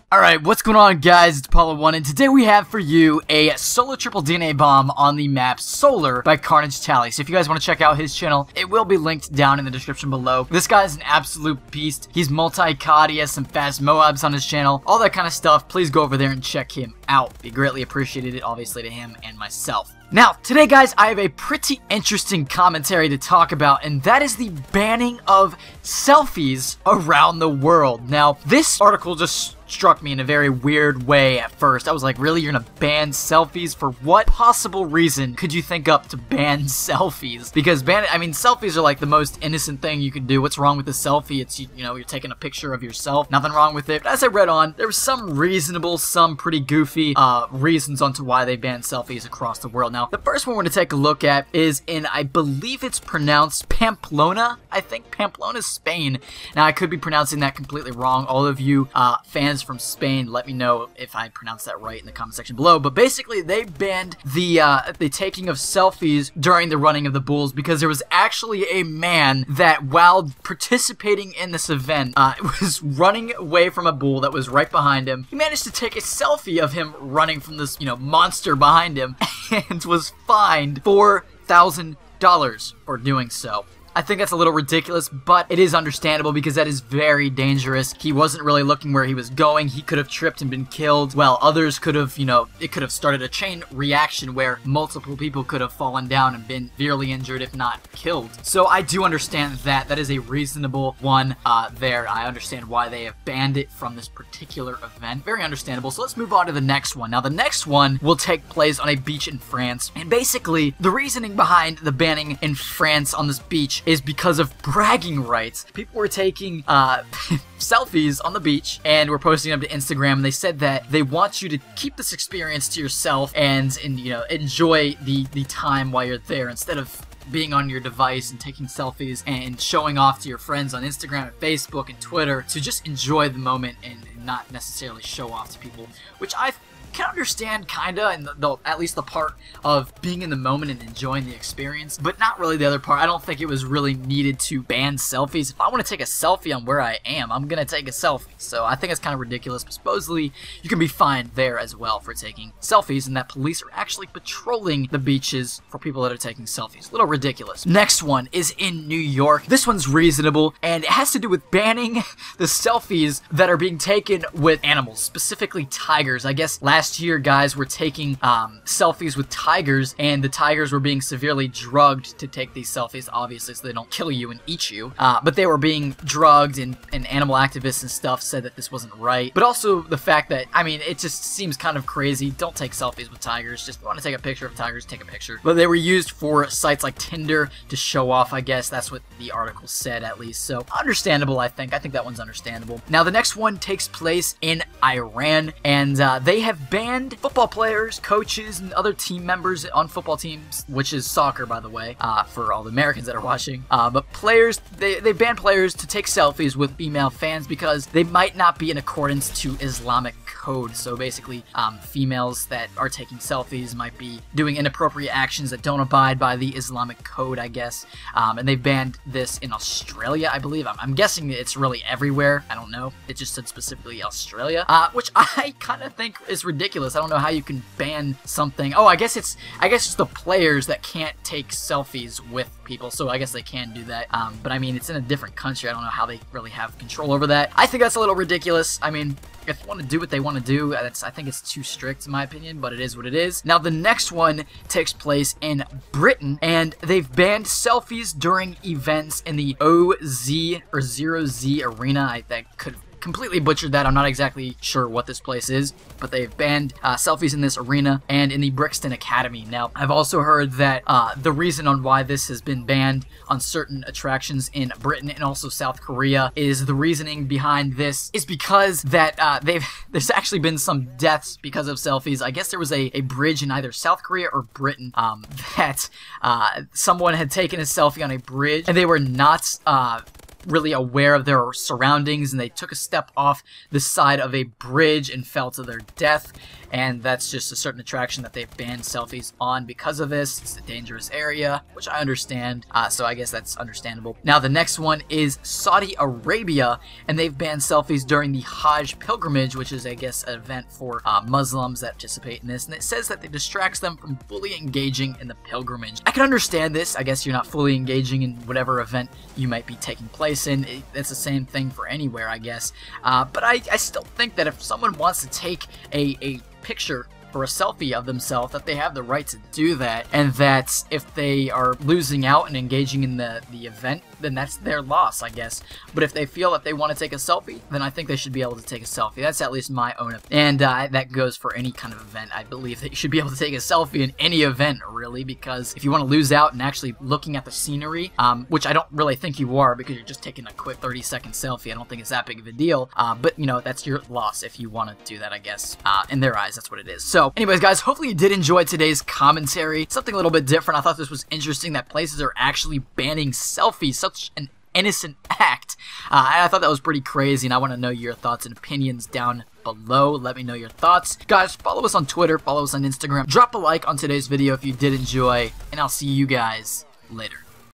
Alright, what's going on, guys? It's Apollo1, and today we have for you a solo triple DNA bomb on the map Solar by KARNAGE Tally. So if you guys want to check out his channel, it will be linked down in the description below. This guy's an absolute beast. He's multi-COD, he has some fast Moabs on his channel, all that kind of stuff. Please go over there and check him out. Be greatly appreciated, obviously, to him and myself. Now, today, guys, I have a pretty interesting commentary to talk about, and that is the banning of selfies around the world. Now, this article just struck me in a very weird way at first. I was like, really? You're gonna ban selfies? For what possible reason could you think up to ban selfies? Because selfies are like the most innocent thing you can do. What's wrong with a selfie? It's, you know, you're taking a picture of yourself. Nothing wrong with it. But as I read on, there was some reasonable, some pretty goofy reasons onto why they banned selfies across the world. Now, the first one we're gonna take a look at is in, I believe it's pronounced Pamplona. I think Pamplona, Spain. Now, I could be pronouncing that completely wrong. All of you fans from Spain, let me know if I pronounced that right in the comment section below. But basically, they banned the taking of selfies during the running of the bulls because there was actually a man that, while participating in this event, was running away from a bull that was right behind him. He managed to take a selfie of him running from this, monster behind him, and was fined $4,000 for doing so. I think that's a little ridiculous, but it is understandable because that is very dangerous. He wasn't really looking where he was going. He could have tripped and been killed, while others could have, it could have started a chain reaction where multiple people could have fallen down and been severely injured, if not killed. So I do understand that. That is a reasonable one there. I understand why they have banned it from this particular event. Very understandable. So let's move on to the next one. Now, the next one will take place on a beach in France. And basically, the reasoning behind the banning in France on this beach is because of bragging rights. People were taking selfies on the beach and were posting them to Instagram, and they said that they want you to keep this experience to yourself and enjoy the time while you're there instead of being on your device and taking selfies and showing off to your friends on Instagram and Facebook and Twitter, to just enjoy the moment and not necessarily show off to people, which I can understand kinda, and at least the part of being in the moment and enjoying the experience, but not really the other part. I don't think it was really needed to ban selfies. If I want to take a selfie on where I am, I'm gonna take a selfie. So I think it's kind of ridiculous, but supposedly you can be fined there as well for taking selfies, and that police are actually patrolling the beaches for people that are taking selfies. A little ridiculous. Next one is in New York. This one's reasonable, and it has to do with banning the selfies that are being taken with animals, specifically tigers. I guess last year, guys were taking selfies with tigers, and the tigers were being severely drugged to take these selfies, obviously, so they don't kill you and eat you. But they were being drugged, and animal activists and stuff said that this wasn't right. But also the fact that, it just seems kind of crazy. Don't take selfies with tigers. Just want to take a picture of tigers, take a picture. But they were used for sites like Tinder to show off, I guess. That's what the article said, at least. So understandable, I think. I think that one's understandable. Now, the next one takes place in Iran, and they have banned football players, coaches, and other team members on football teams, which is soccer, by the way, for all the Americans that are watching. But players, they banned players to take selfies with female fans because they might not be in accordance to Islamic code. So basically, females that are taking selfies might be doing inappropriate actions that don't abide by the Islamic code, I guess. And they banned this in Australia, I believe. I'm guessing it's really everywhere. I don't know. It just said specifically Australia, which I kind of think is ridiculous. I don't know how you can ban something. Oh, I guess it's the players that can't take selfies with people, so I guess they can do that. But it's in a different country. I don't know how they really have control over that. I think that's a little ridiculous. If you want to do what they want to do, I think it's too strict in my opinion, but it is what it is. Now, the next one takes place in Britain, and they've banned selfies during events in the OZ or 0Z arena. I could completely butchered that. I'm not exactly sure what this place is, but they've banned selfies in this arena and in the Brixton Academy. Now, I've also heard that the reason on why this has been banned on certain attractions in Britain and also South Korea is the reasoning behind this is because that there's actually been some deaths because of selfies. I guess there was a bridge in either South Korea or Britain that someone had taken a selfie on a bridge, and they were not really aware of their surroundings, and they took a step off the side of a bridge and fell to their death. and that's just a certain attraction that they've banned selfies on because of this. It's a dangerous area, which I understand, so I guess that's understandable. Now the next one is Saudi Arabia, and they've banned selfies during the Hajj pilgrimage, which is, I guess, an event for Muslims that participate in this, and it says that it distracts them from fully engaging in the pilgrimage. I can understand this. I guess you're not fully engaging in whatever event you might be taking place in. It's the same thing for anywhere, I guess, but I still think that if someone wants to take a picture or a selfie of themselves, that they have the right to do that, and that if they are losing out and engaging in the event, then that's their loss, I guess. But if they feel that they want to take a selfie, then I think they should be able to take a selfie. That's at least my own opinion, and that goes for any kind of event. I believe that you should be able to take a selfie in any event, really, because if you want to lose out and actually looking at the scenery, which I don't really think you are, because you're just taking a quick 30-second selfie, I don't think it's that big of a deal, but, you know, that's your loss if you want to do that, I guess. In their eyes, that's what it is. So, anyways, guys, hopefully you did enjoy today's commentary. Something a little bit different. I thought this was interesting that places are actually banning selfies. Such an innocent act. I thought that was pretty crazy, and I want to know your thoughts and opinions down below. Let me know your thoughts. Guys, follow us on Twitter, follow us on Instagram. Drop a like on today's video if you did enjoy, and I'll see you guys later.